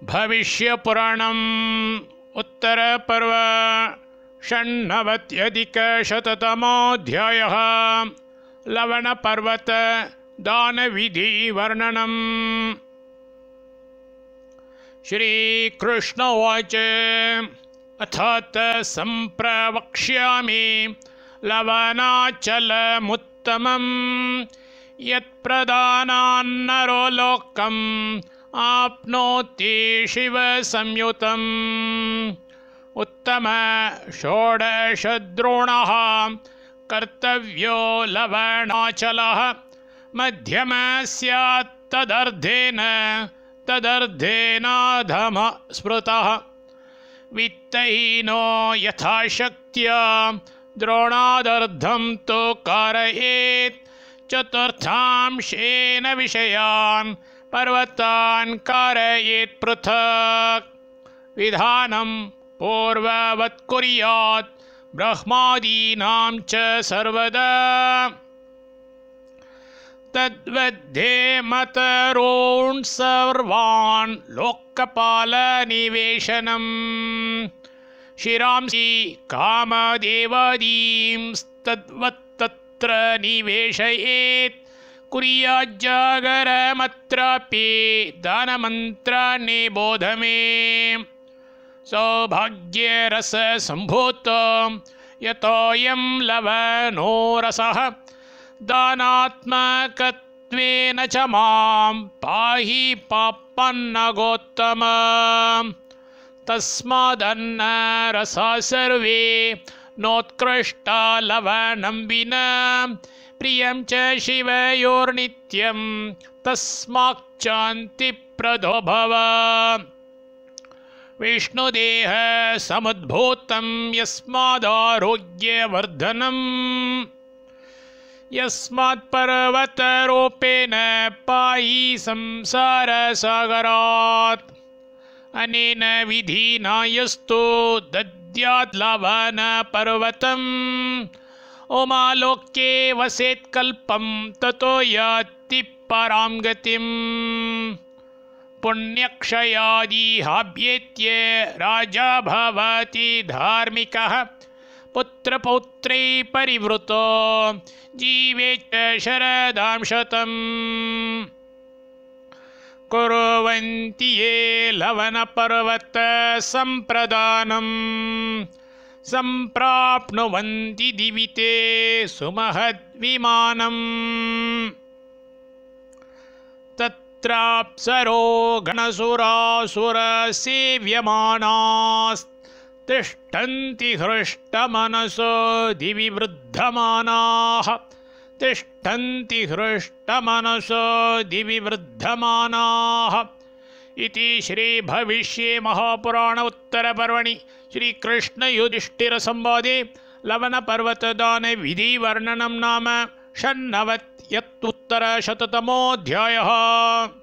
भविष्यपुराणम् उत्तरपर्व षण्णवत्यधिकशततमोऽध्यायः लवणपर्वत दानविधिवर्णनम्। श्रीकृष्ण उवाच अथ सम्प्रवक्ष्यामि लवणाचलमुत्तमम् यत्प्रदानान्नरो लोकम् आप्नोति शिवसंयुतम्। उत्तम षोडशद्रोणः कर्तव्यो लवणाचलः मध्यम स्यात् तदर्धेनाधम स्मृतः। वित्तहीनो यथाशक्त्या द्रोणादर्धं तु कारयेत् चतुर्थांशेन विषयान् पर्वतान् कारयेत् पृथक्। विधानं पूर्ववत् कुर्यात् ब्रह्मादीनां च सर्वदा। तद्वद्धेमतरोन् सर्वान् लोकपालनिवेशनम्। शिरांसि कामदेवादींस्तद्वत्तत्र निवेशयेत्। कुर्याज्जागरमत्रापि दानमन्त्राणि बोध मे। सौभाग्यरससम्भूतो यतोऽयं लवणो रसः दानात्मकत्वेन च मां पाहि पापन्नगोत्तम। तस्मादन्नरसा सर्वे नोत्कृष्टा लवणं विना प्रियं च शिवयोर्नित्यं तस्माच्चान्तिप्रदो भव। विष्णुदेह समुद्भूतं यस्मादारोग्यवर्धनम् यस्मात्पर्वतरूपेण पाहि संसारसागरात्। अनेन विधिना यस्तु दद्यात् लवणपर्वतम् उमालोके वसेत्कल्पं ततो याति परां गतिम्। पुण्यक्षयादिहाभ्येत्य राजा भवति धार्मिकः पुत्रपौत्रै परिवृतो जीवेत् शरदां शतम्। कुर्वन्ति ये लवणपर्वत सम्प्रदानम् सम्प्राप्नुवन्ति दिविते सुमहद्विमानम्। तत्राप्सरो गणसुरासुरसेव्यमानास्तिष्ठन्ति हृष्टमनसो दिवि वृद्धमानाः। तिष्ठन्ति हृष्टमनसो दिवि वृद्धमानाः। इति श्रीभविष्ये महापुराण उत्तरपर्वणि श्रीकृष्णयुधिष्ठिरसंवादे लवणपर्वतदानविधिवर्णनं नाम षण्णवत्युत्तरशततमोऽध्यायः।